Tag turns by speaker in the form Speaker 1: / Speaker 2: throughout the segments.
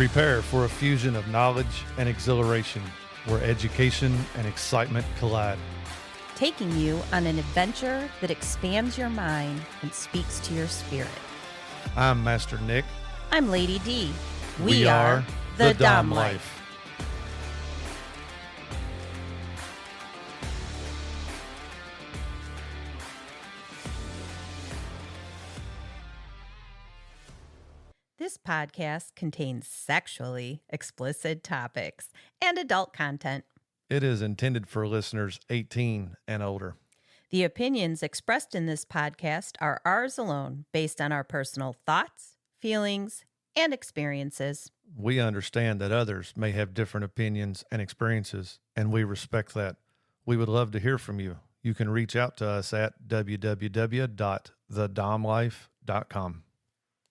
Speaker 1: Prepare for a fusion of knowledge and exhilaration where education and excitement collide.
Speaker 2: Taking you on an adventure that expands your mind and speaks to your spirit.
Speaker 1: I'm Master Nick.
Speaker 2: I'm Lady Dee.
Speaker 1: We are the Dom Life.
Speaker 2: This podcast contains sexually explicit topics and adult content.
Speaker 1: It is intended for listeners 18 and older.
Speaker 2: The opinions expressed in this podcast are ours alone, based on our personal thoughts, feelings, and experiences.
Speaker 1: We understand that others may have different opinions and experiences, and we respect that. We would love to hear from you. You can reach out to us at www.thedomlife.com.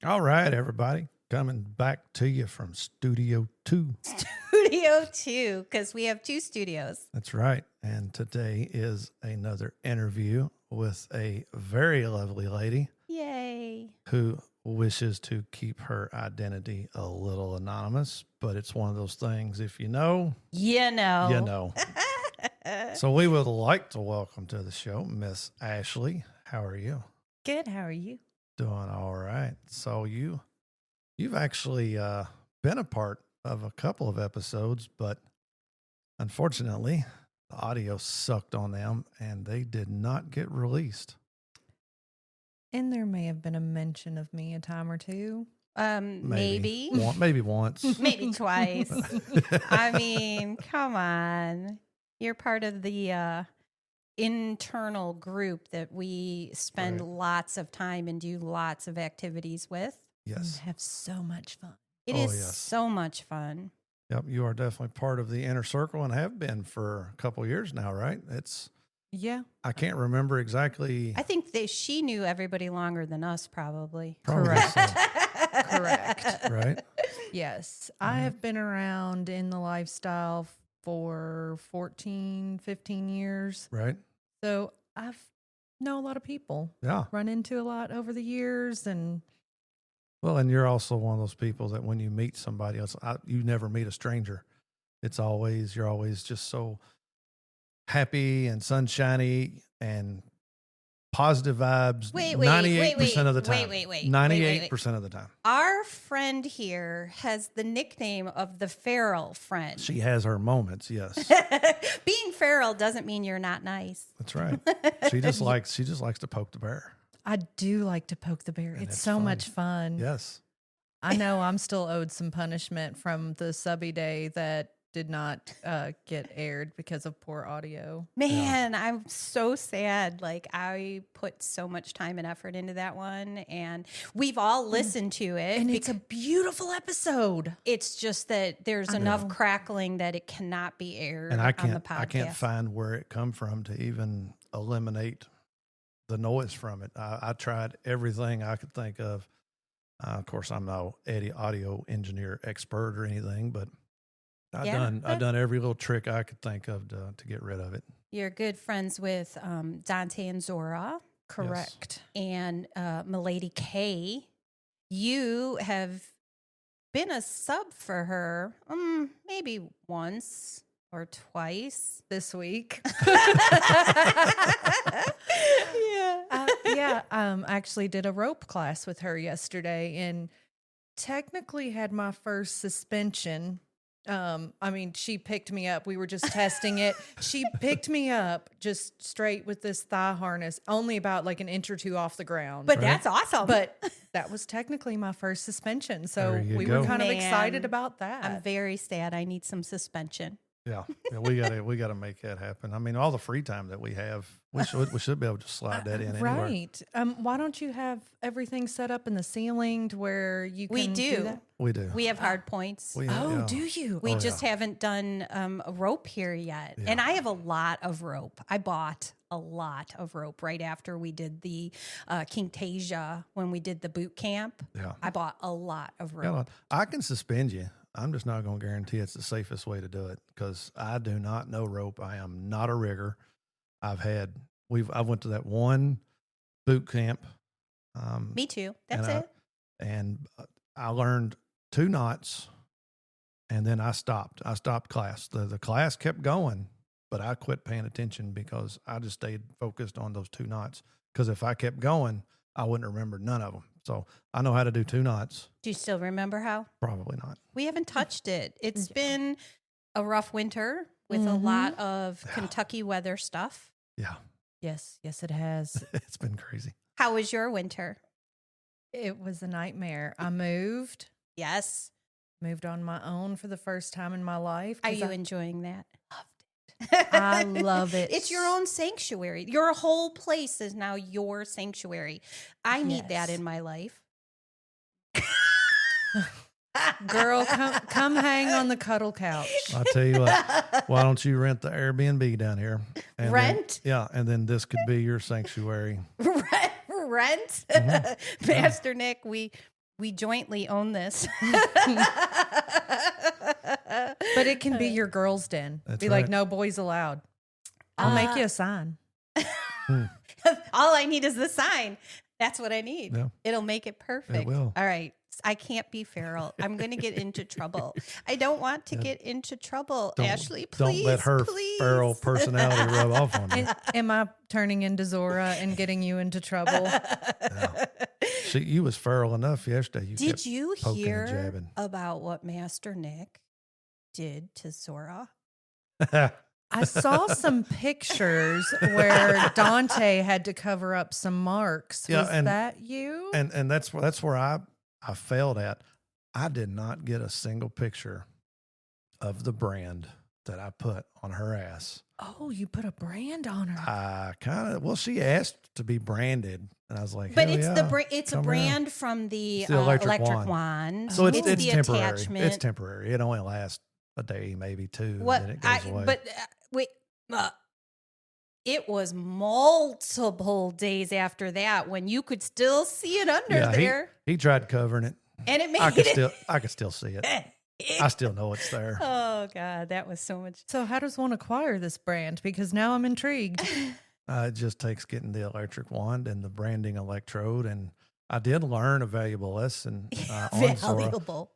Speaker 1: All right, everybody, coming back to you from Studio 2.
Speaker 2: Studio 2, because we have 2 studios.
Speaker 1: That's right. And today is another interview with a very lovely lady.
Speaker 2: Yay.
Speaker 1: Who wishes to keep her identity a little anonymous, but it's one of those things, if you know,
Speaker 2: you know.
Speaker 1: You know. So we would like to welcome to the show Miss Ashley. How are you?
Speaker 2: Good. How are you?
Speaker 1: Doing all right. So you've actually been a part of a couple of episodes, but unfortunately the audio sucked on them and they did not get released.
Speaker 3: And there may have been a mention of me a time or two.
Speaker 2: Maybe.
Speaker 1: Maybe once.
Speaker 2: Maybe twice. I mean, come on. You're part of the internal group that we spend lots of time and do lots of activities with.
Speaker 1: Yes.
Speaker 3: And have so much fun.
Speaker 2: It is so much fun.
Speaker 1: Yep, you are definitely part of the inner circle and have been for a couple of years now, right?
Speaker 3: Yeah.
Speaker 1: I can't remember exactly.
Speaker 2: I think she knew everybody longer than us, probably.
Speaker 3: Correct.
Speaker 1: So.
Speaker 3: Correct.
Speaker 1: Right?
Speaker 3: Yes. I have been around in the lifestyle for 14, 15 years.
Speaker 1: Right.
Speaker 3: So I've know a lot of people.
Speaker 1: Yeah.
Speaker 3: Run into a lot over the years. And
Speaker 1: well, and you're also one of those people that when you meet somebody else, you never meet a stranger. You're always just so happy and sunshiny and positive vibes. 98% of the time. 98% of the time.
Speaker 2: Our friend here has the nickname of the feral friend.
Speaker 1: She has her moments, yes.
Speaker 2: Being feral doesn't mean you're not nice.
Speaker 1: That's right. She just likes to poke the bear.
Speaker 3: I do like to poke the bear.
Speaker 1: And
Speaker 3: it's so
Speaker 1: fun.
Speaker 3: much fun.
Speaker 1: Yes.
Speaker 3: I know I'm still owed some punishment from the subby day that did not get aired because of poor audio.
Speaker 2: Man, I'm so sad. Like, I put so much time and effort into that one, and we've all listened to it.
Speaker 3: And it's a beautiful episode.
Speaker 2: It's just that there's enough crackling that it cannot be aired
Speaker 1: And
Speaker 2: on the podcast.
Speaker 1: I can't find where it come from to even eliminate the noise from it. I tried everything I could think of. Of course, I'm no audio engineer expert or anything, but I've done every little trick I could think of to get rid of it.
Speaker 2: You're good friends with Dante and Zora.
Speaker 3: Correct.
Speaker 2: Yes. And Milady K. You have been a sub for her maybe once or twice
Speaker 3: This week.
Speaker 2: Yeah.
Speaker 3: I actually did a rope class with her yesterday and technically had my first suspension. She picked me up. We were just testing it. She picked me up just straight with this thigh harness, only about like an inch or two off the ground.
Speaker 2: But that's awesome.
Speaker 3: But that was technically my first suspension. So we
Speaker 1: go.
Speaker 3: were kind of
Speaker 2: Man,
Speaker 3: excited about that.
Speaker 2: I'm very sad. I need some suspension.
Speaker 1: Yeah, we gotta make that happen. I mean, all the free time that we have, we should be able to slide that in anywhere.
Speaker 3: Right. Why don't you have everything set up in the ceiling to where you can
Speaker 2: We do.
Speaker 3: that?
Speaker 1: We do.
Speaker 2: We have hard points.
Speaker 3: Do you?
Speaker 2: We just haven't done a rope here yet.
Speaker 1: Yeah.
Speaker 2: And I have a lot of rope. I bought a lot of rope right after we did the Kinktasia when we did the boot camp.
Speaker 1: Yeah.
Speaker 2: I bought a lot of rope.
Speaker 1: Yeah, I can suspend you. I'm just not going to guarantee it's the safest way to do it because I do not know rope. I am not a rigger. I went to that one boot camp.
Speaker 2: Me too. That's it.
Speaker 1: And I learned 2 knots And then I stopped class. The class kept going, but I quit paying attention because I just stayed focused on those 2 knots. Because if I kept going, I wouldn't remember none of them. So I know how to do 2 knots.
Speaker 2: Do you still remember how?
Speaker 1: Probably not.
Speaker 2: We haven't touched it. It's been a rough winter with a lot of Kentucky weather stuff.
Speaker 1: Yeah.
Speaker 3: Yes, it has.
Speaker 1: It's been crazy.
Speaker 2: How was your winter?
Speaker 3: It was a nightmare. I moved on my own for the first time in my life.
Speaker 2: Are you enjoying that?
Speaker 3: I love it.
Speaker 2: It's your own sanctuary. Your whole place is now your sanctuary. I need that in my life.
Speaker 3: Girl, come hang on the cuddle couch.
Speaker 1: I'll tell you what, why don't you rent the Airbnb down here? And
Speaker 2: Rent?
Speaker 1: And then this could be your sanctuary.
Speaker 2: Rent? Master Nick, we jointly own this.
Speaker 3: But it can be your girls' den.
Speaker 1: That's
Speaker 3: be
Speaker 1: right.
Speaker 3: like, no boys allowed. I'll make you a sign.
Speaker 2: All I need is the sign. That's what I need.
Speaker 1: Yeah.
Speaker 2: It'll make it perfect.
Speaker 1: It will.
Speaker 2: All right. I can't be feral. I'm going to get into trouble. I don't want to get into trouble. Ashley, please.
Speaker 1: Don't let her feral personality rub off on you.
Speaker 3: Am I turning into Zora and getting you into trouble?
Speaker 1: No. You was feral enough yesterday.
Speaker 2: Did you
Speaker 1: poking and
Speaker 2: hear
Speaker 1: jabbing.
Speaker 2: about what Master Nick did to Zora?
Speaker 3: I saw some pictures where Dante had to cover up some marks.
Speaker 1: Yeah,
Speaker 3: Was that you?
Speaker 1: And that's where I failed at. I did not get a single picture of the brand that I put on her ass.
Speaker 3: Oh, you put a brand on her.
Speaker 1: She asked to be branded, and I was like,
Speaker 2: But
Speaker 1: hell
Speaker 2: it's
Speaker 1: yeah,
Speaker 2: it's a
Speaker 1: come
Speaker 2: brand
Speaker 1: around.
Speaker 2: from the,
Speaker 1: It's the electric
Speaker 2: wand.
Speaker 1: So it's
Speaker 2: the
Speaker 1: temporary.
Speaker 2: attachment.
Speaker 1: It's temporary. It only lasts a day, maybe 2.
Speaker 2: What?
Speaker 1: And then it goes away.
Speaker 2: But wait, it was multiple days after that when you could still see it under there,
Speaker 1: He tried covering it.
Speaker 2: and it made
Speaker 1: I could still see it. I still know it's there.
Speaker 2: Oh God, that was so much.
Speaker 3: So how does one acquire this brand? Because now I'm intrigued.
Speaker 1: It just takes getting the electric wand and the branding electrode. And I did learn a valuable lesson on Zora.
Speaker 2: Valuable.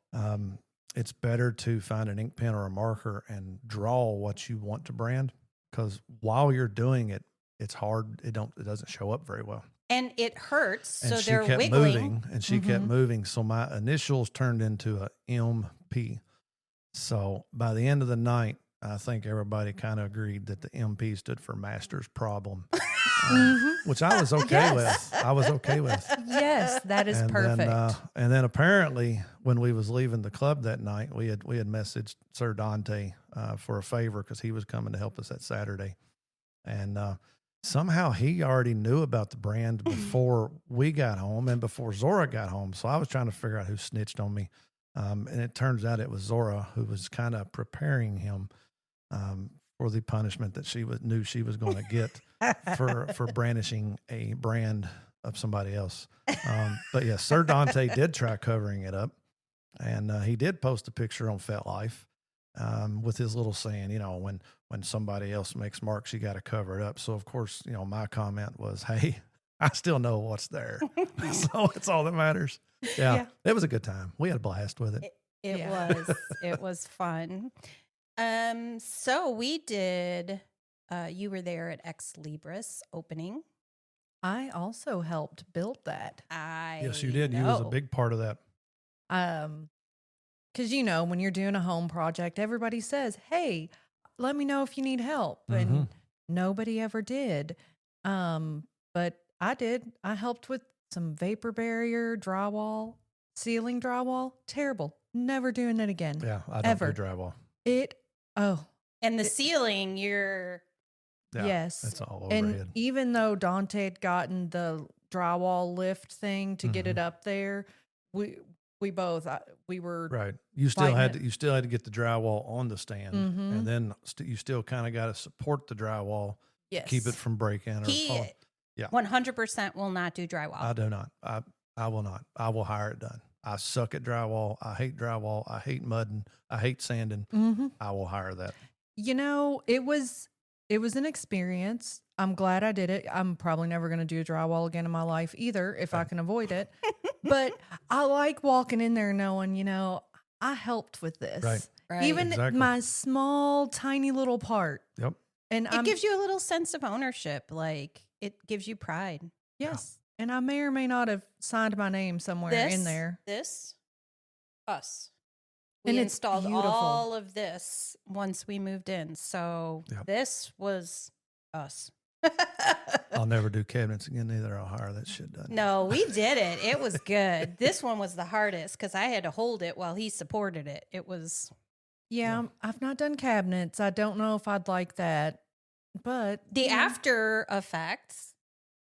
Speaker 1: It's better to find an ink pen or a marker and draw what you want to brand, because while you're doing it, it's hard. It doesn't show up very well.
Speaker 2: And it hurts,
Speaker 1: And
Speaker 2: so
Speaker 1: she
Speaker 2: they're
Speaker 1: kept
Speaker 2: wiggling.
Speaker 1: moving, and she kept moving. So my initials turned into a MP. So by the end of the night, I think everybody kind of agreed that the MP stood for Master's Problem, which I was okay with. I was okay with.
Speaker 3: Yes, that is perfect.
Speaker 1: And then apparently, when we was leaving the club that night, we had messaged Sir Dante for a favor because he was coming to help us that Saturday, and somehow he already knew about the brand before we got home and before Zora got home. So I was trying to figure out who snitched on me, and it turns out it was Zora who was kind of preparing him for the punishment that knew she was going to get for brandishing a brand of somebody else. But yeah, Sir Dante did try covering it up, and he did post a picture on FetLife with his little saying, when somebody else makes marks, you got to cover it up. So of course, my comment was, hey, I still know what's there. So it's all that matters. Yeah, it was a good time. We had a blast with it.
Speaker 2: It was fun. So we did, you were there at Ex Libris opening.
Speaker 3: I also helped build that.
Speaker 1: Yes, you did. You was a big part of that.
Speaker 3: Because, when you're doing a home project, everybody says, hey, let me know if you need help. And nobody ever did. But I did. I helped with some vapor barrier, drywall, ceiling drywall. Terrible. Never doing it again.
Speaker 1: Yeah, I don't do drywall.
Speaker 2: And the ceiling,
Speaker 3: yes.
Speaker 1: That's all
Speaker 3: and
Speaker 1: overhead.
Speaker 3: even though Dante had gotten the drywall lift thing to get it up there, we were
Speaker 1: right. You still had to get the drywall on the stand, and then you still kind of got to support the drywall, to keep it from breaking or falling. Yeah,
Speaker 2: 100% will not do drywall.
Speaker 1: I do not. I will not. I will hire it done. I suck at drywall. I hate drywall. I hate mudding. I hate sanding. I will hire that.
Speaker 3: It was an experience. I'm glad I did it. I'm probably never going to do drywall again in my life either if I can avoid it. But I like walking in there knowing, I helped with this.
Speaker 1: Right.
Speaker 2: Right.
Speaker 3: Even
Speaker 1: Exactly.
Speaker 3: my small, tiny little part.
Speaker 1: Yep.
Speaker 3: And
Speaker 2: It gives you a little sense of ownership. Like it gives you pride.
Speaker 3: yes. And I may or may not have signed my name somewhere in there.
Speaker 2: This, us. We
Speaker 3: And it's
Speaker 2: installed
Speaker 3: beautiful.
Speaker 2: all of this once we moved in. So
Speaker 1: Yep.
Speaker 2: this was us.
Speaker 1: I'll never do cabinets again either. I'll hire that shit done.
Speaker 2: No, we did it. It was good. This one was the hardest because I had to hold it while he supported it. It was
Speaker 3: Yeah, I've not done cabinets. I don't know if I'd like that. But
Speaker 2: the
Speaker 3: you know,
Speaker 2: after effects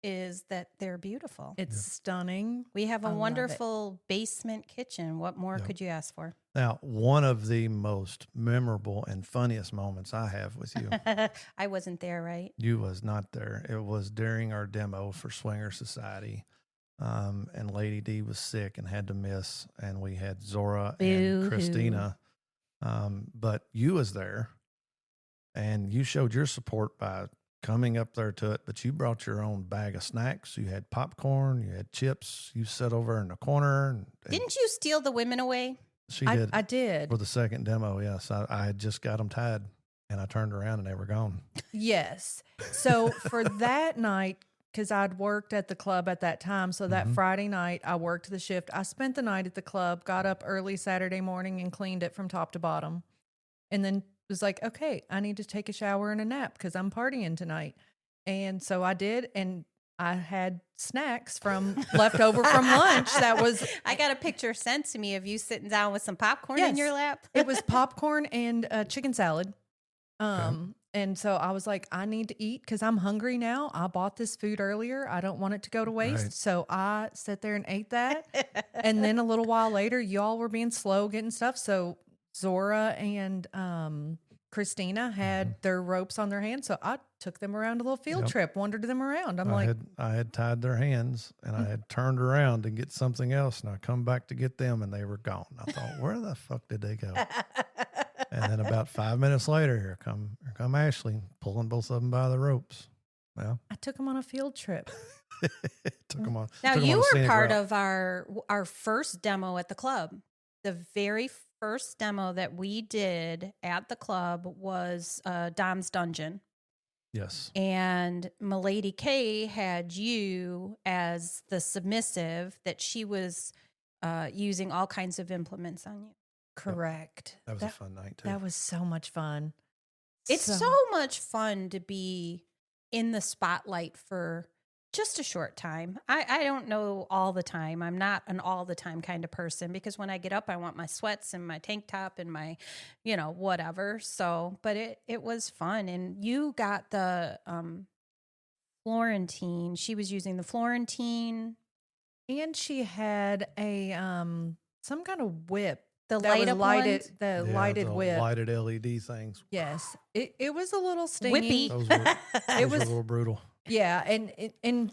Speaker 2: is that they're beautiful.
Speaker 3: it's stunning.
Speaker 2: We have
Speaker 3: I
Speaker 2: a
Speaker 3: love it.
Speaker 2: wonderful basement kitchen. What more
Speaker 1: Yep.
Speaker 2: could you ask for?
Speaker 1: Now, one of the most memorable and funniest moments I have with you,
Speaker 2: I wasn't there, right?
Speaker 1: you was not there. It was during our demo for Swinger Society. And Lady D was sick and had to miss. And we had Zora
Speaker 2: Boo-hoo.
Speaker 1: and Christina. But you was there and you showed your support by coming up there to it, but you brought your own bag of snacks. You had popcorn, you had chips. You sat over in the corner. And
Speaker 2: Didn't you steal the women away?
Speaker 1: she did.
Speaker 3: I did.
Speaker 1: For the second demo, yes. I had just got them tied and I turned around and they were gone.
Speaker 3: Yes. So for that night, because I'd worked at the club at that time, so that Friday night I worked the shift. I spent the night at the club, got up early Saturday morning and cleaned it from top to bottom. And then was like, okay, I need to take a shower and a nap because I'm partying tonight. And so I did. And I had snacks from left over from lunch. That was,
Speaker 2: I got a picture sent to me of you sitting down with some popcorn in
Speaker 3: Yes.
Speaker 2: your lap.
Speaker 3: it was popcorn and chicken salad. And so I was like, I need to eat because I'm hungry now. I bought this food earlier. I don't want it to go to waste.
Speaker 1: Right.
Speaker 3: So I sat there and ate that. And then a little while later, y'all were being slow getting stuff. So Zora and Christina had their ropes on their hands. So I took them around a little field
Speaker 1: Yep.
Speaker 3: trip, wandered them around. I'm
Speaker 1: I
Speaker 3: like,
Speaker 1: had tied their hands and I had turned around to get something else and I come back to get them and they were gone. I thought, where the fuck did they go? And then about 5 minutes later, here come Ashley pulling both of them by the ropes. Well,
Speaker 3: I took them on a field trip.
Speaker 1: took them on.
Speaker 2: Now
Speaker 1: took 'em
Speaker 2: you
Speaker 1: on a
Speaker 2: were
Speaker 1: scenic
Speaker 2: part
Speaker 1: route.
Speaker 2: of our first demo at the club. The very first demo that we did at the club was Dom's Dungeon.
Speaker 1: Yes.
Speaker 2: And Milady K had you as the submissive that she was using all kinds of implements on you.
Speaker 3: Correct.
Speaker 1: That was a fun night too.
Speaker 3: That was so much fun.
Speaker 2: It's so much fun to be in the spotlight for just a short time. I don't know all the time. I'm not an all the time kind of person because when I get up, I want my sweats and my tank top and my, whatever. So, but it was fun. And you got the Florentine. She was using the Florentine.
Speaker 3: And she had a some kind of whip.
Speaker 2: The
Speaker 3: That was
Speaker 2: light up
Speaker 3: lighted,
Speaker 2: ones?
Speaker 3: the
Speaker 1: Yeah,
Speaker 3: lighted
Speaker 1: the
Speaker 3: whip.
Speaker 1: lighted LED things.
Speaker 3: Yes, it was a little stingy.
Speaker 2: Whippy.
Speaker 1: Those were, those
Speaker 3: It
Speaker 1: were
Speaker 3: was-
Speaker 1: a little brutal.
Speaker 3: Yeah, and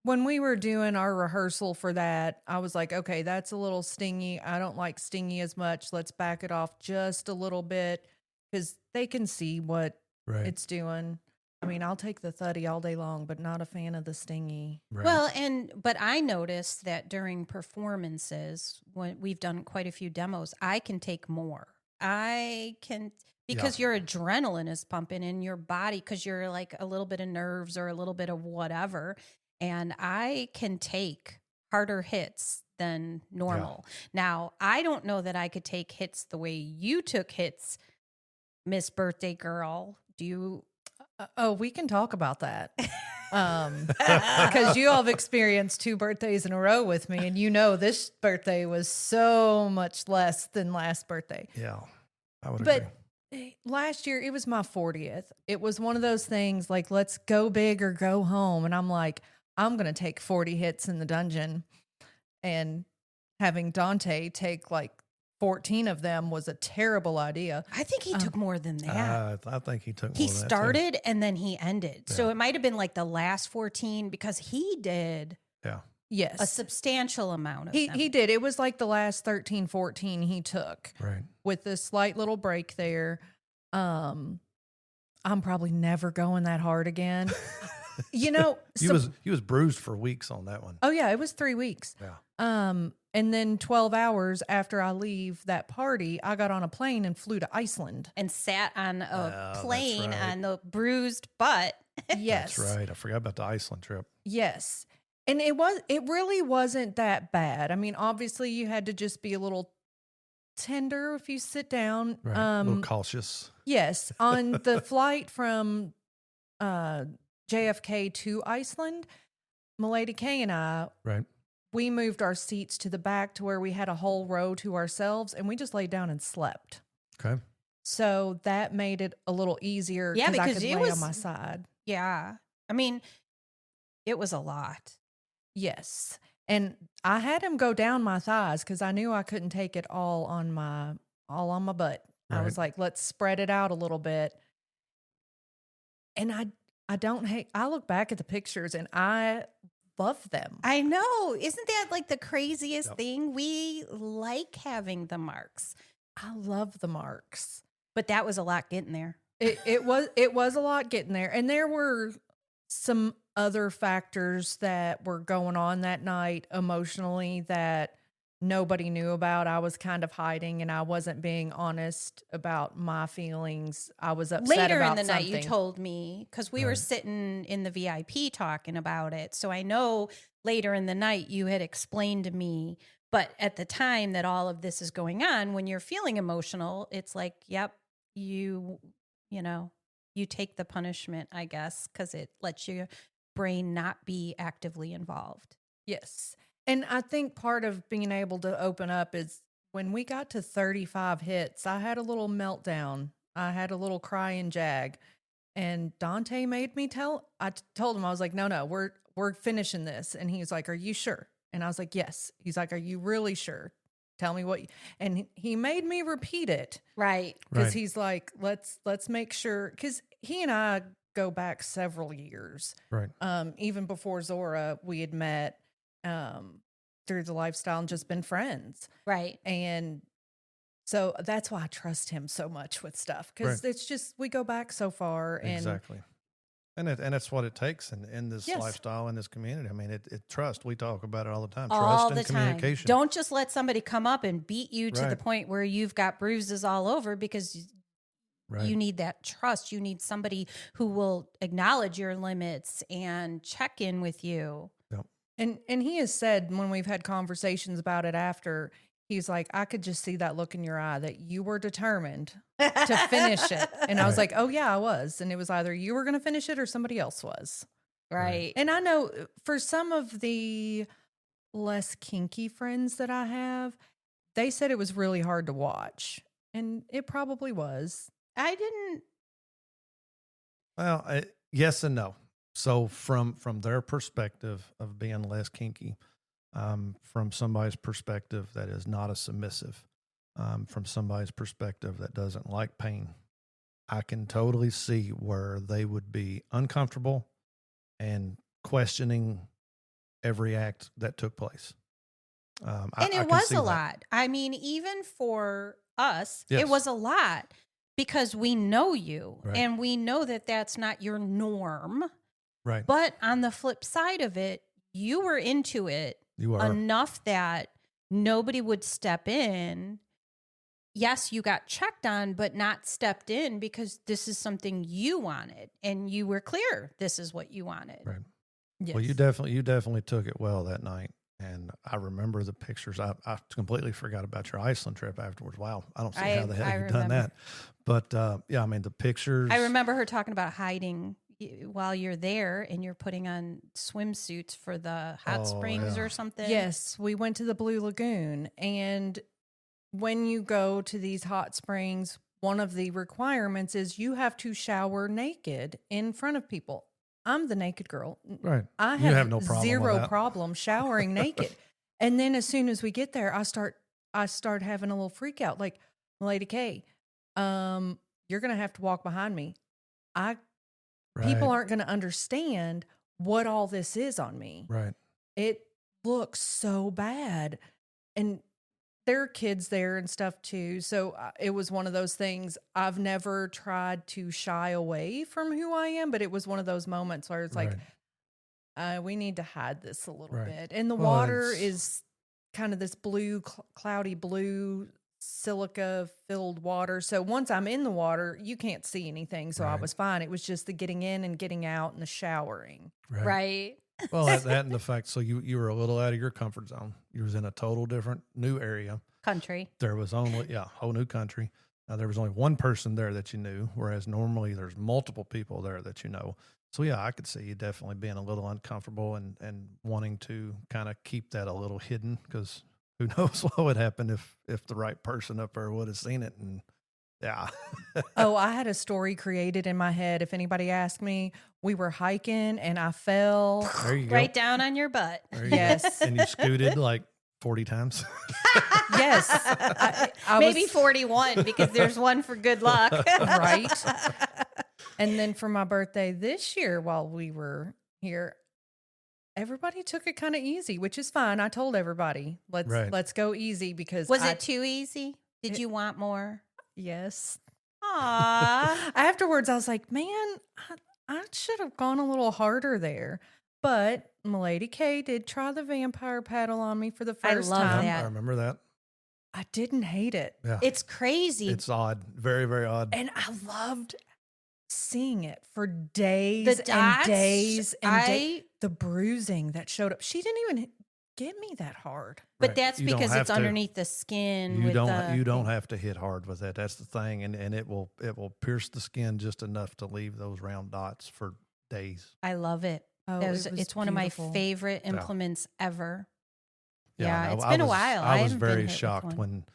Speaker 3: when we were doing our rehearsal for that, I was like, okay, that's a little stingy. I don't like stingy as much. Let's back it off just a little bit because they can see what
Speaker 1: Right.
Speaker 3: it's doing. I mean, I'll take the thuddy all day long, but not a fan of the stingy.
Speaker 1: right.
Speaker 2: Well, but I noticed that during performances, when we've done quite a few demos, I can take more. I can, because your adrenaline is pumping in your body because you're like a little bit of nerves or a little bit of whatever. And I can take harder hits than normal. Now, I don't know that I could take hits the way you took hits, Miss Birthday Girl. Do you?
Speaker 3: Oh, we can talk about that. Because you all have experienced 2 birthdays in a row with me, and this birthday was so much less than last birthday.
Speaker 1: Yeah, I would
Speaker 3: But
Speaker 1: agree.
Speaker 3: last year, it was my 40th. It was one of those things like, let's go big or go home. And I'm like, I'm going to take 40 hits in the dungeon. And having Dante take like 14 of them was a terrible idea.
Speaker 2: I think he took more than that.
Speaker 1: I think he took more
Speaker 2: He
Speaker 1: than that, too.
Speaker 2: started and then he ended. So
Speaker 1: Yeah.
Speaker 2: it might have been like the last 14 because he did
Speaker 1: Yeah.
Speaker 3: Yes.
Speaker 2: a substantial amount of them.
Speaker 3: He did. It was like the last 13, 14 he took
Speaker 1: Right.
Speaker 3: with a slight little break there. I'm probably never going that hard again.
Speaker 1: He
Speaker 3: so-
Speaker 1: was bruised for weeks on that one.
Speaker 3: Oh yeah, it was 3 weeks.
Speaker 1: Yeah.
Speaker 3: And then 12 hours after I leave that party, I got on a plane and flew to Iceland.
Speaker 2: And sat on a
Speaker 1: that's
Speaker 2: plane
Speaker 1: right.
Speaker 2: on the bruised butt.
Speaker 3: Yes.
Speaker 1: That's right. I forgot about the Iceland trip.
Speaker 3: Yes. And it really wasn't that bad. I mean, obviously you had to just be a little tender if you sit down.
Speaker 1: Right. A little cautious.
Speaker 3: Yes. On the flight from JFK to Iceland, Milady Kay and I,
Speaker 1: Right.
Speaker 3: we moved our seats to the back to where we had a whole row to ourselves, and we just laid down and slept.
Speaker 1: Okay.
Speaker 3: So that made it a little easier
Speaker 2: Yeah,
Speaker 3: I
Speaker 2: because
Speaker 3: could
Speaker 2: it
Speaker 3: lay
Speaker 2: was-
Speaker 3: on my side.
Speaker 2: Yeah. I mean, it was a lot.
Speaker 3: Yes. And I had him go down my thighs because I knew I couldn't take it all on my butt. I was
Speaker 1: Right.
Speaker 3: like, let's spread it out a little bit. And I don't hate, I look back at the pictures and I love them.
Speaker 2: I know. Isn't that like the craziest
Speaker 1: Yep.
Speaker 2: thing? We like having the marks,
Speaker 3: I love the marks.
Speaker 2: but that was a lot getting there.
Speaker 3: It was a lot getting there. And there were some other factors that were going on that night emotionally that nobody knew about. I was kind of hiding and I wasn't being honest about my feelings. I was upset
Speaker 2: Later in
Speaker 3: about
Speaker 2: the night, you
Speaker 3: something.
Speaker 2: told me, because we were
Speaker 1: Right.
Speaker 2: sitting in the VIP talking about it. So I know later in the night you had explained to me, but at the time that all of this is going on, when you're feeling emotional, it's like, yep, you know, you take the punishment, I guess, because it lets your brain not be actively involved.
Speaker 3: Yes. And I think part of being able to open up is when we got to 35 hits, I had a little meltdown. I had a little cry and jag. And Dante made me told him, I was like, no, we're finishing this. And he was like, are you sure? And I was like, yes. He's like, are you really sure? Tell me what, and he made me repeat it
Speaker 2: Right.
Speaker 3: because
Speaker 1: Right.
Speaker 3: he's like, let's make sure, because he and I go back several years.
Speaker 1: Right.
Speaker 3: Even before Zora, we had met through the lifestyle and just been friends.
Speaker 2: Right.
Speaker 3: And so that's why I trust him so much with stuff because
Speaker 1: Right.
Speaker 3: it's just, we go back so far. And
Speaker 1: Exactly. And that's what it takes in this
Speaker 3: Yes.
Speaker 1: lifestyle, in this community. I mean, it trust. We talk about it all the time.
Speaker 2: All
Speaker 1: Trust
Speaker 2: the
Speaker 1: and
Speaker 2: time.
Speaker 1: communication.
Speaker 2: Don't just let somebody come up and beat you to the
Speaker 1: Right.
Speaker 2: point where you've got bruises all over, because
Speaker 1: Right.
Speaker 2: you need that trust. You need somebody who will acknowledge your limits and check in with you.
Speaker 3: And he has said when we've had conversations about it after, he's like, I could just see that look in your eye that you were determined to finish it. And I was
Speaker 1: Right.
Speaker 3: like, oh yeah, I was. And it was either you were going to finish it or somebody else was.
Speaker 2: Right.
Speaker 3: And I know for some of the less kinky friends that I have, they said it was really hard to watch. And it probably was.
Speaker 2: I didn't.
Speaker 1: Well, yes and no. So from their perspective of being less kinky, from somebody's perspective that is not a submissive, from somebody's perspective that doesn't like pain, I can totally see where they would be uncomfortable and questioning every act that took place.
Speaker 2: And
Speaker 1: I
Speaker 2: it
Speaker 1: can
Speaker 2: was
Speaker 1: see
Speaker 2: a
Speaker 1: that.
Speaker 2: lot. I mean, even for us,
Speaker 1: Yes.
Speaker 2: it was a lot because we know you
Speaker 1: Right.
Speaker 2: and we know that that's not your norm.
Speaker 1: Right.
Speaker 2: But on the flip side of it, you were into it
Speaker 1: You are.
Speaker 2: enough that nobody would step in. Yes, you got checked on, but not stepped in because this is something you wanted and you were clear this is what you wanted.
Speaker 1: Right.
Speaker 3: Yes.
Speaker 1: Well, you definitely took it well that night. And I remember the pictures. I completely forgot about your Iceland trip afterwards. Wow. I don't see how the
Speaker 2: I
Speaker 1: hell you've done
Speaker 2: remember.
Speaker 1: that. But yeah, I mean, the pictures.
Speaker 2: I remember her talking about hiding while you're there and you're putting on swimsuits for the hot
Speaker 1: Oh,
Speaker 2: springs
Speaker 1: yeah.
Speaker 2: or something.
Speaker 3: Yes, we went to the Blue Lagoon. And when you go to these hot springs, one of the requirements is you have to shower naked in front of people. I'm the naked girl.
Speaker 1: Right.
Speaker 3: I
Speaker 1: You have no problem with
Speaker 3: zero
Speaker 1: that.
Speaker 3: problem showering naked. And then as soon as we get there, I start having a little freak out. Like, Lady K, you're gonna have to walk behind me. People
Speaker 1: Right.
Speaker 3: aren't gonna understand what all this is on me.
Speaker 1: Right.
Speaker 3: It looks so bad. And there are kids there and stuff too. So it was one of those things. I've never tried to shy away from who I am, but it was one of those moments where it's like,
Speaker 1: Right.
Speaker 3: we need to hide this a little
Speaker 1: Right.
Speaker 3: bit. And the
Speaker 1: Well,
Speaker 3: water
Speaker 1: it's-
Speaker 3: is kind of this blue, cloudy blue silica filled water. So once I'm in the water, you can't see anything. So I
Speaker 1: Right.
Speaker 3: was fine. It was just the getting in and getting out and the showering.
Speaker 2: Right.
Speaker 1: Well, that and the fact, so you were a little out of your comfort zone. You was in a total different new area.
Speaker 2: Country.
Speaker 1: There was only, whole new country. There was only one person there that you knew, whereas normally there's multiple people there that you know. So yeah, I could see you definitely being a little uncomfortable and wanting to kind of keep that a little hidden, because who knows what would happen if the right person up there would have seen it. And yeah.
Speaker 3: Oh, I had a story created in my head. If anybody asked me, we were hiking and I fell.
Speaker 1: There you go.
Speaker 2: Right down on your butt.
Speaker 1: There you go.
Speaker 3: Yes.
Speaker 1: And you scooted like 40 times.
Speaker 3: Yes. I
Speaker 2: Maybe
Speaker 3: was,
Speaker 2: 41 because there's one for good luck.
Speaker 3: right. And then for my birthday this year, while we were here, everybody took it kind of easy, which is fine. I told everybody, let's go easy because
Speaker 2: Was it too easy? Did you want more?
Speaker 3: Yes.
Speaker 2: Aw.
Speaker 3: Afterwards, I was like, man, I should have gone a little harder there. But Milady K did try the vampire paddle on me for the
Speaker 2: I
Speaker 3: first
Speaker 2: love
Speaker 3: time.
Speaker 2: that.
Speaker 1: I remember that.
Speaker 3: I didn't hate it.
Speaker 1: Yeah.
Speaker 2: It's crazy.
Speaker 1: It's odd. Very, very odd.
Speaker 3: And I loved seeing it for days
Speaker 2: The dots,
Speaker 3: and days and
Speaker 2: I-
Speaker 3: the bruising that showed up. She didn't even get me that hard.
Speaker 2: But
Speaker 1: Right.
Speaker 2: that's
Speaker 1: You don't
Speaker 2: because
Speaker 1: have
Speaker 2: it's
Speaker 1: to.
Speaker 2: underneath the skin.
Speaker 1: You
Speaker 2: with
Speaker 1: don't
Speaker 2: the,
Speaker 1: have to hit hard with that. That's the thing. And it will pierce the skin just enough to leave those round dots for days.
Speaker 2: I love it.
Speaker 3: Oh,
Speaker 2: It's one of my
Speaker 3: beautiful.
Speaker 2: favorite
Speaker 1: Yeah.
Speaker 2: implements ever.
Speaker 1: Yeah,
Speaker 2: Yeah,
Speaker 1: I-
Speaker 2: it's
Speaker 1: I
Speaker 2: been a
Speaker 1: was-
Speaker 2: while.
Speaker 1: I was
Speaker 2: haven't been
Speaker 1: very
Speaker 2: hit with
Speaker 1: shocked
Speaker 2: one.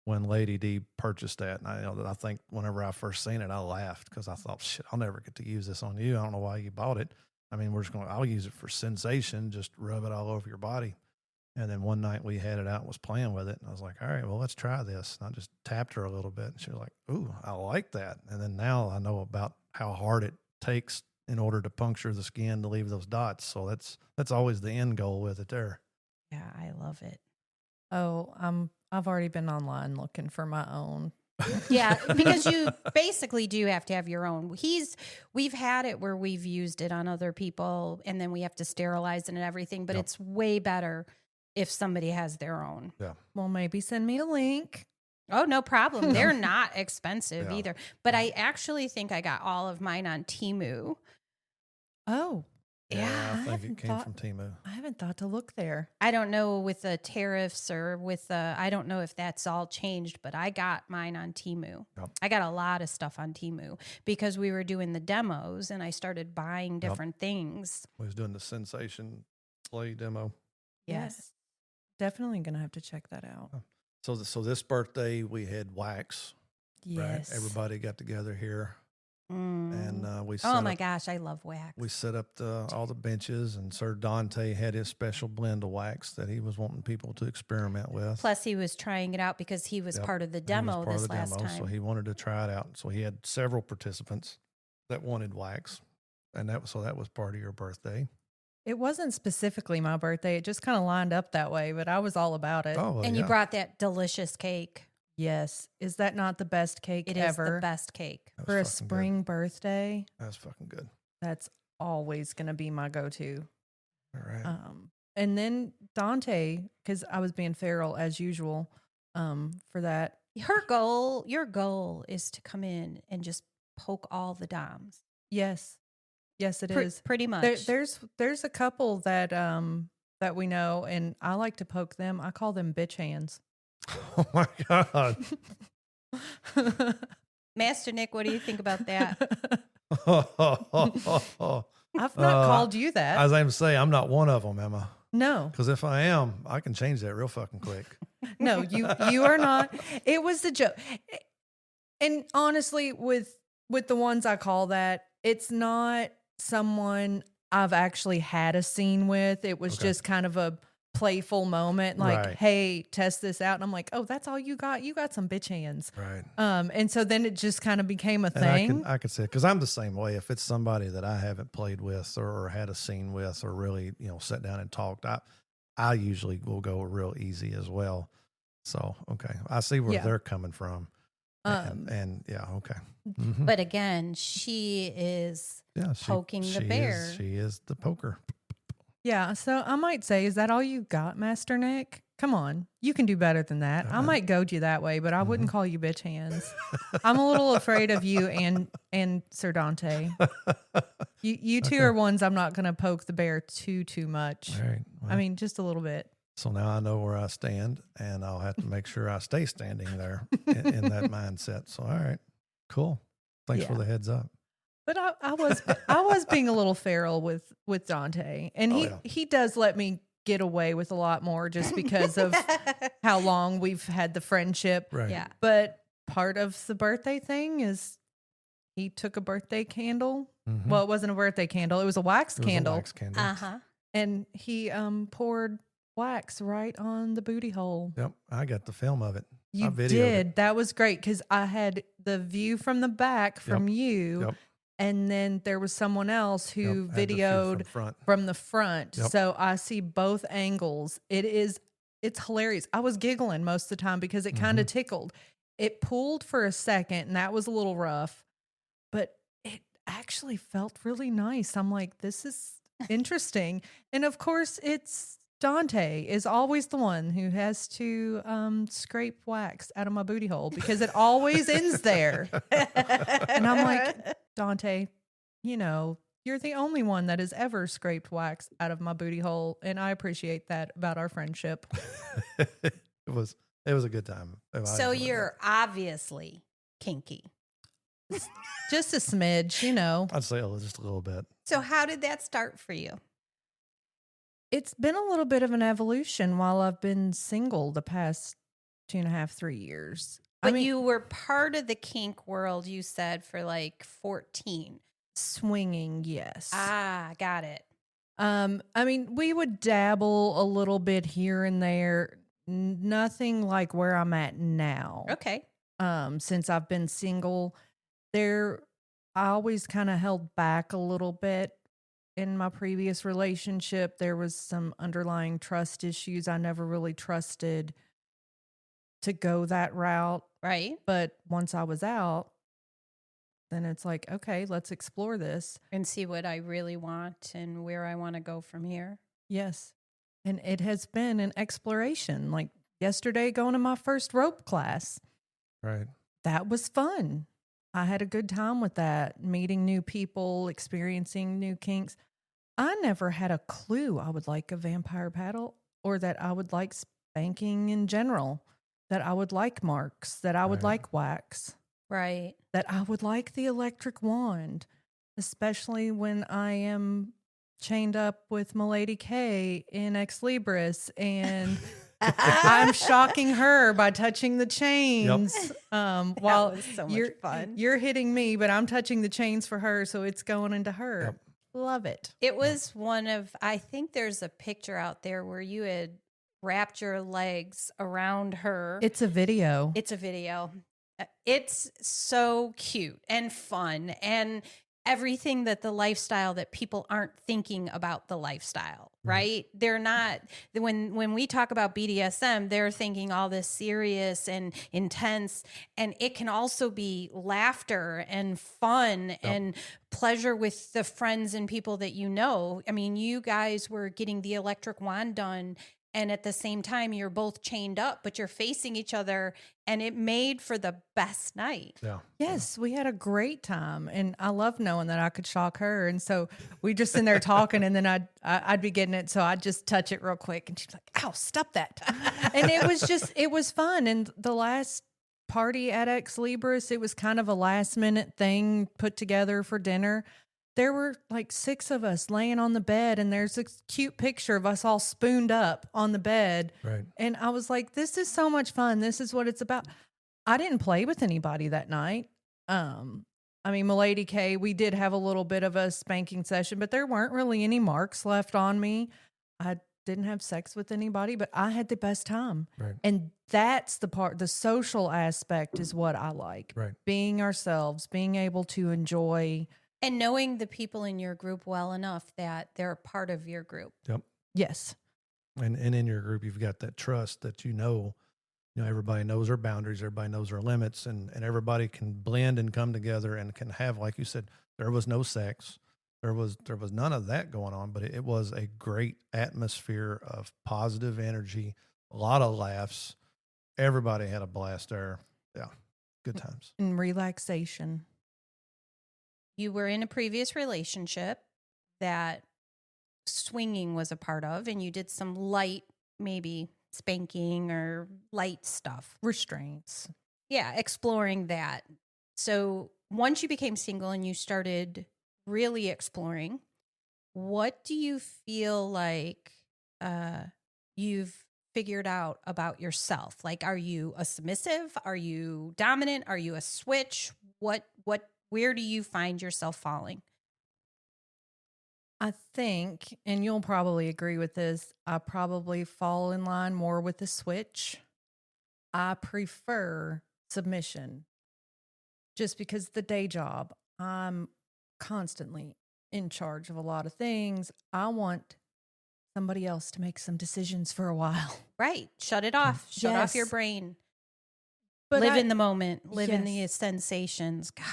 Speaker 1: when Lady D purchased that. And I think whenever I first seen it, I laughed because I thought, shit, I'll never get to use this on you. I don't know why you bought it. I mean, I'll use it for sensation, just rub it all over your body. And then one night we had it out and was playing with it. And I was like, all right, well, let's try this. And I just tapped her a little bit. And she was like, ooh, I like that. And then now I know about how hard it takes in order to puncture the skin to leave those dots. So that's always the end goal with it there.
Speaker 2: Yeah, I love it.
Speaker 3: Oh, I've already been online looking for my own.
Speaker 2: Yeah, because you basically do have to have your own. We've had it where we've used it on other people and then we have to sterilize it and everything, but
Speaker 1: Yep.
Speaker 2: it's way better if somebody has their own.
Speaker 3: Well, maybe send me a link.
Speaker 2: Oh, no problem. They're not expensive
Speaker 1: Yeah.
Speaker 2: either. But I actually think I got all of mine on Temu.
Speaker 3: Oh,
Speaker 1: Yeah, I think
Speaker 3: haven't
Speaker 1: it came
Speaker 3: thought-
Speaker 1: from Temu.
Speaker 3: I haven't thought to look there.
Speaker 2: I don't know with the tariffs or with the, I don't know if that's all changed, but I got mine on Temu.
Speaker 1: Yep.
Speaker 2: I got a lot of stuff on Temu because we were doing the demos and I started buying
Speaker 1: Yep.
Speaker 2: different things.
Speaker 1: We was doing the sensation play demo.
Speaker 2: Yes.
Speaker 3: Definitely going to have to check that out.
Speaker 1: So this birthday we had wax.
Speaker 3: Yes.
Speaker 1: Right? Everybody got together here,
Speaker 2: Mm.
Speaker 1: and we.
Speaker 2: Oh
Speaker 1: set
Speaker 2: my
Speaker 1: up,
Speaker 2: gosh, I love wax.
Speaker 1: We set up all the benches, and Sir Dante had his special blend of wax that he was wanting people to experiment with.
Speaker 2: Plus, he was trying it out because he was
Speaker 1: Yep.
Speaker 2: part of the
Speaker 1: He was
Speaker 2: demo
Speaker 1: part of
Speaker 2: this
Speaker 1: the
Speaker 2: last
Speaker 1: demo,
Speaker 2: time.
Speaker 1: so he wanted to try it out. So he had several participants that wanted wax, and that was part of your birthday.
Speaker 3: It wasn't specifically my birthday. It just kind of lined up that way, but I was all about it.
Speaker 1: Oh, well,
Speaker 2: and
Speaker 1: yeah.
Speaker 2: you brought that delicious cake.
Speaker 3: Yes. Is that not the best cake
Speaker 2: It is
Speaker 3: ever?
Speaker 2: the best cake.
Speaker 1: That was
Speaker 3: For a
Speaker 1: fucking
Speaker 3: spring birthday,
Speaker 1: Good. That was fucking good.
Speaker 3: that's always going to be my go-to.
Speaker 1: All right.
Speaker 3: And then Dante, because I was being feral as usual for that.
Speaker 2: Your goal is to come in and just poke all the doms.
Speaker 3: Yes. Yes, it is.
Speaker 2: Pretty much.
Speaker 3: There's a couple that that we know, and I like to poke them. I call them bitch hands.
Speaker 1: Oh my god.
Speaker 2: Master Nick, what do you think about that?
Speaker 3: I've not called you that.
Speaker 1: As I'm saying, I'm not one of them, Emma.
Speaker 3: No,
Speaker 1: Because if I am, I can change that real fucking quick.
Speaker 3: no, you are not. It was the joke. And honestly, with the ones I call that, it's not someone I've actually had a scene with. It was
Speaker 1: Okay.
Speaker 3: just kind of a playful moment, like,
Speaker 1: Right.
Speaker 3: hey, test this out. And I'm like, oh, that's all you got? You got some bitch hands.
Speaker 1: Right.
Speaker 3: And so then it just kind of became a
Speaker 1: And
Speaker 3: thing.
Speaker 1: I could say, because I'm the same way. If it's somebody that I haven't played with or had a scene with or really, sat down and talked, I usually will go real easy as well. So, okay. I see where
Speaker 3: Yeah.
Speaker 1: they're coming from. And yeah, okay. Mhm.
Speaker 2: But again, she is
Speaker 1: Yeah,
Speaker 2: poking the bear.
Speaker 1: She is the poker.
Speaker 3: Yeah. So I might say, is that all you got, Master Nick? Come on, you can do better than that. I might goad you that way, but I wouldn't call you bitch hands. I'm a little afraid of you and Sir Dante. You two are ones I'm not going to poke the bear too much.
Speaker 1: All right. Well,
Speaker 3: I mean, just a little bit.
Speaker 1: so now I know where I stand, and I'll have to make sure I stay standing there in that mindset. So, all right, cool. Thanks for the heads up.
Speaker 3: But I was being a little feral with Dante, and he does let me get away with a lot more just because of how long we've had the friendship.
Speaker 1: Right.
Speaker 2: Yeah.
Speaker 3: But part of the birthday thing is he took a birthday candle.
Speaker 1: Mm-hmm.
Speaker 3: Well, it wasn't a birthday candle; it was a wax candle.
Speaker 1: A wax candle.
Speaker 3: And he poured wax right on the booty hole.
Speaker 1: Yep, I got the film of it.
Speaker 3: You
Speaker 1: I videoed
Speaker 3: did.
Speaker 1: it.
Speaker 3: That was great because I had the view from the back from you.
Speaker 1: Yep.
Speaker 3: And then there was someone else who
Speaker 1: I had the view
Speaker 3: videoed from the front.
Speaker 1: Yep.
Speaker 3: So I see both angles. It's hilarious. I was giggling most of the time because it kind of tickled. It pulled for a second and that was a little rough, but it actually felt really nice. I'm like, this is interesting. And of course, it's Dante is always the one who has to scrape wax out of my booty hole because it always ends there. And I'm like, Dante, you're the only one that has ever scraped wax out of my booty hole, and I appreciate that about our friendship.
Speaker 1: It was a good time.
Speaker 2: So you're obviously kinky.
Speaker 3: Just a smidge,
Speaker 1: I'd say just a little bit.
Speaker 2: So how did that start for you?
Speaker 3: It's been a little bit of an evolution while I've been single the past 2.5, 3 years.
Speaker 2: But you were part of the kink world, you said, for like 14.
Speaker 3: Swinging, yes.
Speaker 2: Ah, got it.
Speaker 3: We would dabble a little bit here and there. Nothing like where I'm at now.
Speaker 2: Okay.
Speaker 3: Since I've been single, I always kind of held back a little bit. In my previous relationship, there was some underlying trust issues. I never really trusted to go that route.
Speaker 2: Right.
Speaker 3: But once I was out, then it's like, okay, let's explore this.
Speaker 2: And see what I really want and where I want to go from here.
Speaker 3: Yes. And it has been an exploration. Like yesterday, going to my first rope class.
Speaker 1: Right.
Speaker 3: That was fun. I had a good time with that, meeting new people, experiencing new kinks. I never had a clue I would like a vampire paddle or that I would like spanking in general, that I would like marks, that I would like wax.
Speaker 2: Right.
Speaker 3: That I would like the electric wand, especially when I am chained up with Milady K in Ex Libris and I'm shocking her by touching the chains.
Speaker 2: Yep.
Speaker 3: While
Speaker 2: that was so much fun.
Speaker 3: You're hitting me, but I'm touching the chains for her, so it's going into her.
Speaker 1: Yep.
Speaker 3: Love it.
Speaker 2: It was I think there's a picture out there where you had wrapped your legs around her.
Speaker 3: It's a video.
Speaker 2: It's so cute and fun and everything that the lifestyle that people aren't thinking about the lifestyle, right? They're not, when we talk about BDSM, they're thinking all this serious and intense, and it can also be laughter and fun and pleasure with the friends and people that you know. I mean, you guys were getting the electric wand done, and at the same time, you're both chained up, but you're facing each other, and it made for the best night.
Speaker 1: Yeah.
Speaker 3: Yes, we had a great time, and I love knowing that I could shock her. And so we just in there talking, and then I'd be getting it, so I'd just touch it real quick, and she's like, "Ow, stop that!" And it was fun. And the last party at Ex Libris, it was kind of a last minute thing put together for dinner. There were like 6 of us laying on the bed, and there's a cute picture of us all spooned up on the bed.
Speaker 1: Right.
Speaker 3: And I was like, this is so much fun. This is what it's about. I didn't play with anybody that night. Milady K, we did have a little bit of a spanking session, but there weren't really any marks left on me. I didn't have sex with anybody, but I had the best time.
Speaker 1: Right.
Speaker 3: And that's the part, the social aspect is what I like.
Speaker 1: Right.
Speaker 3: Being ourselves, being able to enjoy.
Speaker 2: And knowing the people in your group well enough that they're part of your group.
Speaker 1: Yep.
Speaker 3: Yes.
Speaker 1: And in your group, you've got that trust that everybody knows their boundaries, everybody knows their limits, and everybody can blend and come together and can have, like you said, there was no sex. There was none of that going on, but it was a great atmosphere of positive energy, a lot of laughs. Everybody had a blast there. Yeah, good times.
Speaker 3: And relaxation.
Speaker 2: You were in a previous relationship that swinging was a part of, and you did some light, maybe spanking or light stuff.
Speaker 3: Restraints.
Speaker 2: Yeah, exploring that. So once you became single and you started really exploring, what do you feel like you've figured out about yourself? Like, are you a submissive? Are you dominant? Are you a switch? Where do you find yourself falling?
Speaker 3: I think, and you'll probably agree with this, I probably fall in line more with the switch. I prefer submission just because the day job, I'm constantly in charge of a lot of things. I want somebody else to make some decisions for a while.
Speaker 2: Right. Shut it off. Shut off your
Speaker 3: Yes.
Speaker 2: brain.
Speaker 3: But
Speaker 2: Live
Speaker 3: I-
Speaker 2: in the moment. Live in the
Speaker 3: Yes.
Speaker 2: sensations. God.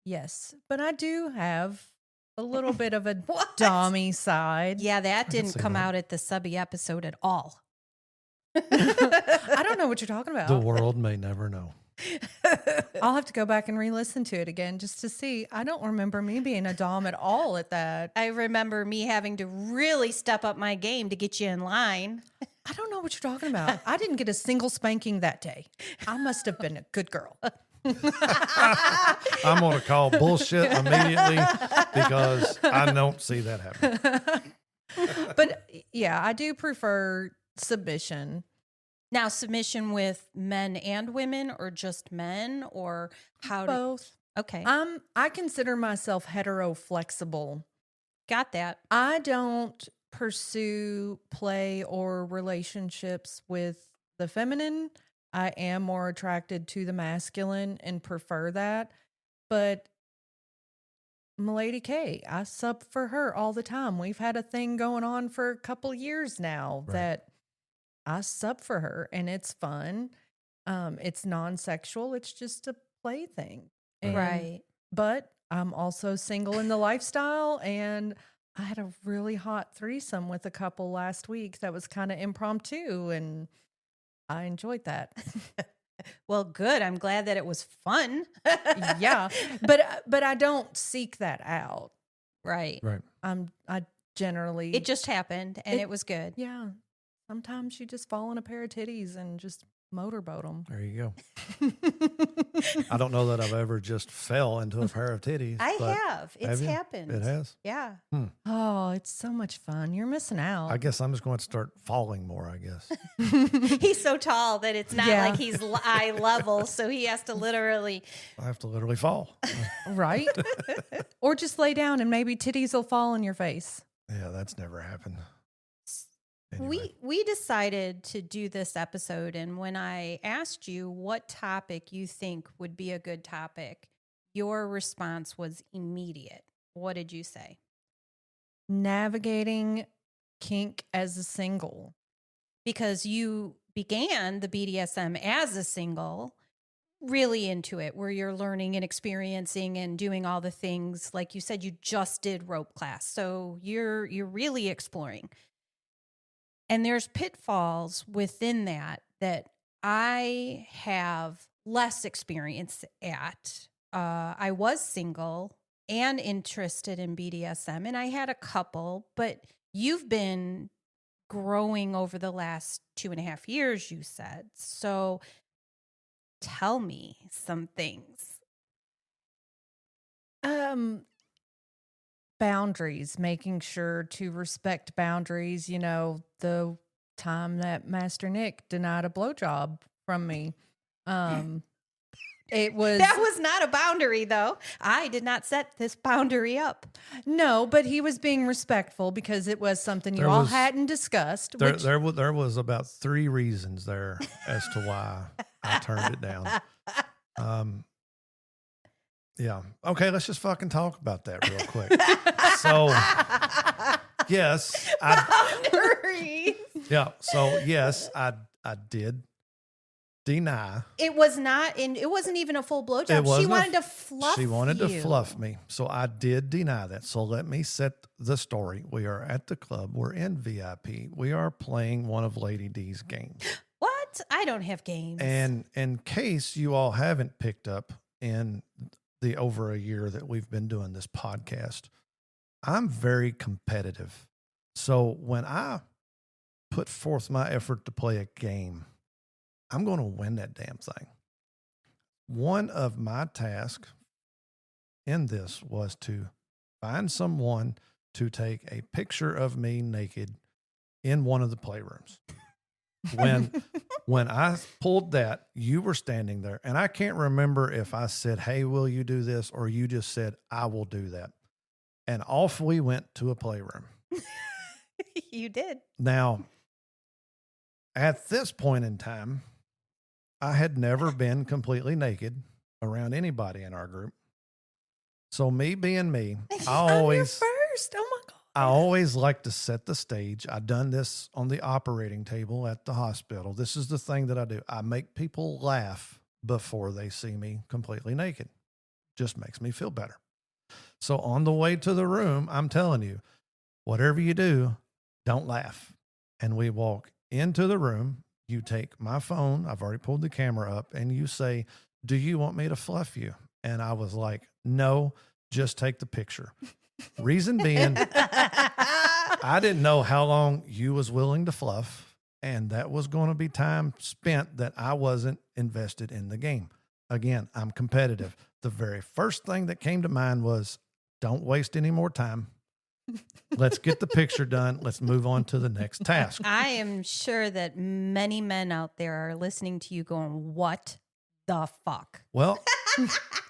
Speaker 3: Yes, but I do have a little bit of a
Speaker 2: What?
Speaker 3: dommy side.
Speaker 2: Yeah, that
Speaker 1: can
Speaker 2: didn't
Speaker 1: see
Speaker 2: come
Speaker 1: that.
Speaker 2: out at the subby episode at all.
Speaker 3: I don't know what you're talking about.
Speaker 1: The world may never know.
Speaker 3: I'll have to go back and re-listen to it again just to see. I don't remember me being a dom at all at that.
Speaker 2: I remember me having to really step up my game to get you in line.
Speaker 3: I don't know what you're talking about. I didn't get a single spanking that day. I must have been a good girl.
Speaker 1: I'm going to call bullshit immediately because I don't see that happening.
Speaker 3: But yeah, I do prefer submission.
Speaker 2: Now, submission with men and women, or just men, or how?
Speaker 3: Both.
Speaker 2: Okay,
Speaker 3: I consider myself hetero flexible.
Speaker 2: got that.
Speaker 3: I don't pursue play or relationships with the feminine. I am more attracted to the masculine and prefer that. But M'Lady K, I sub for her all the time. We've had a thing going on for a couple years now
Speaker 1: Right.
Speaker 3: that I sub for her, and it's fun. It's non-sexual. It's just a play thing. And-
Speaker 2: Right.
Speaker 3: But I'm also single in the lifestyle, and I had a really hot threesome with a couple last week that was kind of impromptu, and I enjoyed that.
Speaker 2: Well, good. I'm glad that it was fun.
Speaker 3: Yeah, but I don't seek that out.
Speaker 2: Right.
Speaker 1: Right.
Speaker 3: I generally
Speaker 2: It just happened, and
Speaker 3: It-
Speaker 2: it was good.
Speaker 3: yeah. Sometimes you just fall in a pair of titties and just motorboat them.
Speaker 1: There you go. I don't know that I've ever just fell into a pair of titties.
Speaker 2: I
Speaker 1: but
Speaker 2: have. It's
Speaker 1: have you?
Speaker 2: happened.
Speaker 1: It has.
Speaker 2: Yeah.
Speaker 3: Oh, it's so much fun. You're missing out.
Speaker 1: I guess I'm just going to start falling more, I guess.
Speaker 2: He's so tall that it's not
Speaker 3: Yeah.
Speaker 2: like he's eye level, so he has to literally.
Speaker 1: I have to literally fall.
Speaker 3: Right? Or just lay down and maybe titties will fall in your face.
Speaker 1: Yeah, that's never happened. Anyway.
Speaker 2: We decided to do this episode, and when I asked you what topic you think would be a good topic, your response was immediate. What did you say?
Speaker 3: Navigating kink as a single.
Speaker 2: Because you began the BDSM as a single, really into it, where you're learning and experiencing and doing all the things. Like you said, you just did rope class, so you're really exploring. And there's pitfalls within that I have less experience at. I was single and interested in BDSM, and I had a couple, but you've been growing over the last 2.5 years, you said. So tell me some things.
Speaker 3: Boundaries, making sure to respect boundaries. You know, the time that Master Nick denied a blowjob from me. It was
Speaker 2: That was not a boundary, though. I did not set this boundary up.
Speaker 3: no, but he was being respectful because it was something you
Speaker 1: There
Speaker 3: all
Speaker 1: was-
Speaker 3: hadn't discussed.
Speaker 1: There,
Speaker 3: which,
Speaker 1: there was about 3 reasons there as to why I turned it down. Yeah. Okay, let's just fucking talk about that real quick. So, yes,
Speaker 2: Boundaries.
Speaker 1: yeah. So, yes, I did deny.
Speaker 2: It was not in. It wasn't even a full blowjob. She wanted to fluff.
Speaker 1: She wanted
Speaker 2: you.
Speaker 1: to fluff me, so I did deny that. So let me set the story. We are at the club. We're in VIP. We are playing one of Lady D's games.
Speaker 2: What? I don't have games.
Speaker 1: And in case you all haven't picked up in the over a year that we've been doing this podcast, I'm very competitive. So when I put forth my effort to play a game, I'm going to win that damn thing. One of my tasks in this was to find someone to take a picture of me naked in one of the playrooms. When I pulled that, you were standing there, and I can't remember if I said, "Hey, will you do this?" or you just said, "I will do that." And off we went to a playroom.
Speaker 2: You did.
Speaker 1: Now, at this point in time, I had never been completely naked around anybody in our group. So me being me,
Speaker 3: I'm your first. Oh my God.
Speaker 1: I always like to set the stage. I've done this on the operating table at the hospital. This is the thing that I do. I make people laugh before they see me completely naked. Just makes me feel better. So on the way to the room, I'm telling you, whatever you do, don't laugh. And we walk into the room. You take my phone. I've already pulled the camera up, and you say, "Do you want me to fluff you?" And I was like, "No, just take the picture." Reason being, I didn't know how long you was willing to fluff, and that was going to be time spent that I wasn't invested in the game. Again, I'm competitive. The very first thing that came to mind was, don't waste any more time. Let's get the picture done. Let's move on to the next task.
Speaker 2: I am sure that many men out there are listening to you going, "What the fuck?"
Speaker 1: Well,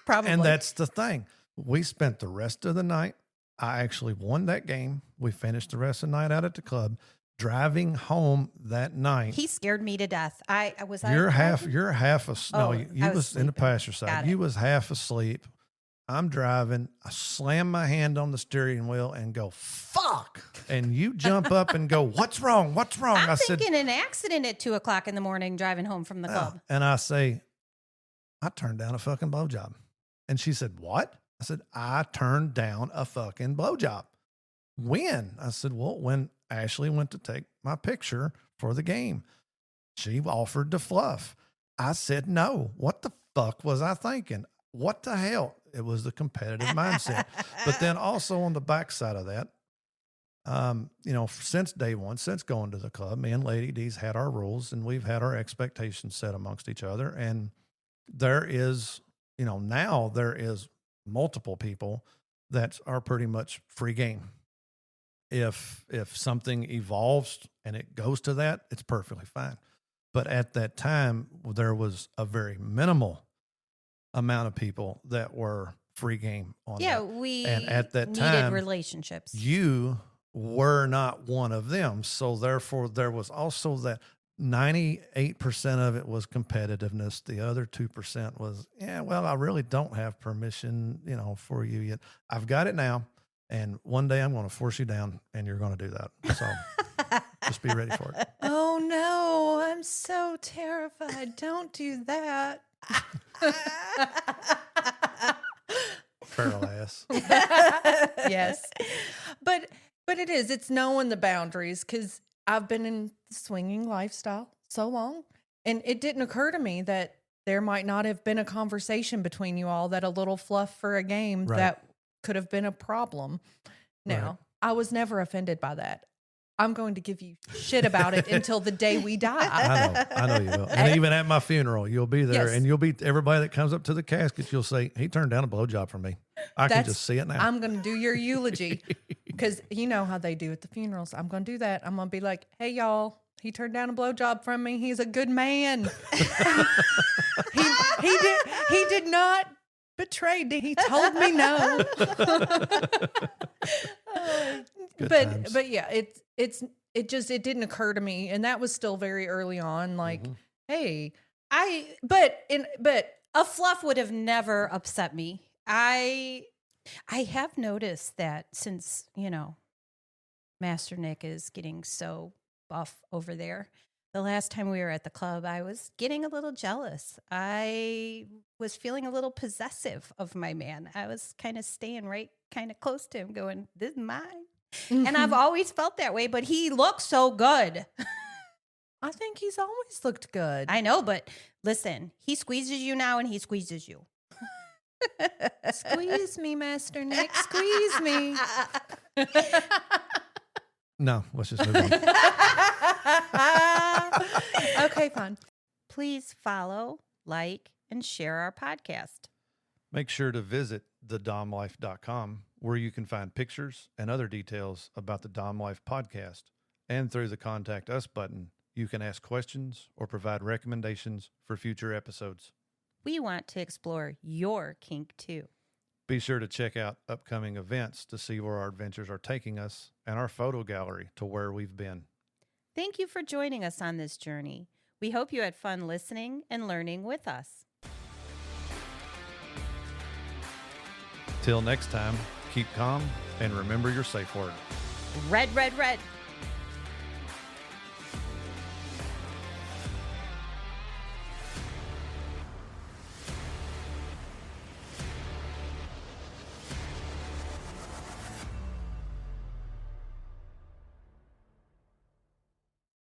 Speaker 2: Probably.
Speaker 1: and that's the thing. We spent the rest of the night. I actually won that game. We finished the rest of the night out at the club. Driving home that night,
Speaker 2: He scared me to death. I was.
Speaker 1: you're half.
Speaker 2: driving?
Speaker 1: You're half.
Speaker 2: Oh,
Speaker 1: You
Speaker 2: I
Speaker 1: was
Speaker 2: was
Speaker 1: in the
Speaker 2: sleeping.
Speaker 1: passenger
Speaker 2: Got
Speaker 1: side.
Speaker 2: it.
Speaker 1: You was half asleep. I'm driving. I slam my hand on the steering wheel and go, "Fuck!" And you jump up and go, "What's wrong? What's wrong?"
Speaker 2: I'm
Speaker 1: I
Speaker 2: thinking an accident at 2:00 in the morning driving home from the club.
Speaker 1: And I say, "I turned down a fucking blowjob." And she said, "What?" I said, "I turned down a fucking blowjob." When? I said, "Well, when Ashley went to take my picture for the game, she offered to fluff." I said, "No." What the fuck was I thinking? What the hell? It was the competitive mindset. But then also on the backside of that, since day one, since going to the club, me and Lady D's had our rules, and we've had our expectations set amongst each other. And there is, now there is multiple people that are pretty much free game. If something evolves and it goes to that, it's perfectly fine. But at that time, there was a very minimal amount of people that were free game on
Speaker 2: Yeah,
Speaker 1: that.
Speaker 2: we
Speaker 1: And at that
Speaker 2: needed
Speaker 1: time,
Speaker 2: relationships.
Speaker 1: you were not one of them. So therefore, there was also that 98% of it was competitiveness. The other 2% was, I really don't have permission, for you yet. I've got it now. And one day I'm going to force you down, and you're going to do that. So just be ready for it.
Speaker 3: Oh no, I'm so terrified. Don't do that.
Speaker 1: Feral ass.
Speaker 3: Yes. But it's knowing the boundaries, because I've been in the swinging lifestyle so long, and it didn't occur to me that there might not have been a conversation between you all, that a little fluff for a game
Speaker 1: Right.
Speaker 3: that could have been a problem. Now,
Speaker 1: Right.
Speaker 3: I was never offended by that. I'm going to give you shit about it until the day we die.
Speaker 1: I know you will. And even at my funeral, you'll be there,
Speaker 3: Yes.
Speaker 1: and you'll be everybody that comes up to the casket. You'll say, "He turned down a blowjob for me." I can
Speaker 3: That's-
Speaker 1: just see it now.
Speaker 3: I'm going to do your eulogy, because you know how they do at the funerals. I'm going to do that. I'm going to be like, "Hey, y'all, he turned down a blowjob from me. He's a good man. he did not betray me. He told me no."
Speaker 1: Good
Speaker 3: but
Speaker 1: times.
Speaker 3: but yeah, it didn't occur to me, and that was still very early on. Like,
Speaker 1: Mhm.
Speaker 3: hey,
Speaker 2: but a fluff would have never upset me. I have noticed that since, Master Nick is getting so buff over there. The last time we were at the club, I was getting a little jealous. I was feeling a little possessive of my man. I was kind of staying right kind of close to him going, this is mine. And I've always felt that way, but he looks so good.
Speaker 3: I think he's always looked good.
Speaker 2: I know, but listen, he squeezes you now and he squeezes you.
Speaker 3: Squeeze me, Master Nick. Squeeze me.
Speaker 1: No, let's just move on.
Speaker 3: Okay, fine.
Speaker 2: Please follow, like, and share our podcast.
Speaker 1: Make sure to visit thedomlife.com where you can find pictures and other details about the Dom Life podcast. And through the Contact Us button, you can ask questions or provide recommendations for future episodes.
Speaker 2: We want to explore your kink too.
Speaker 1: Be sure to check out upcoming events to see where our adventures are taking us and our photo gallery to where we've been.
Speaker 2: Thank you for joining us on this journey. We hope you had fun listening and learning with us.
Speaker 1: Till next time, keep calm and remember your safe word.
Speaker 2: Red, red, red.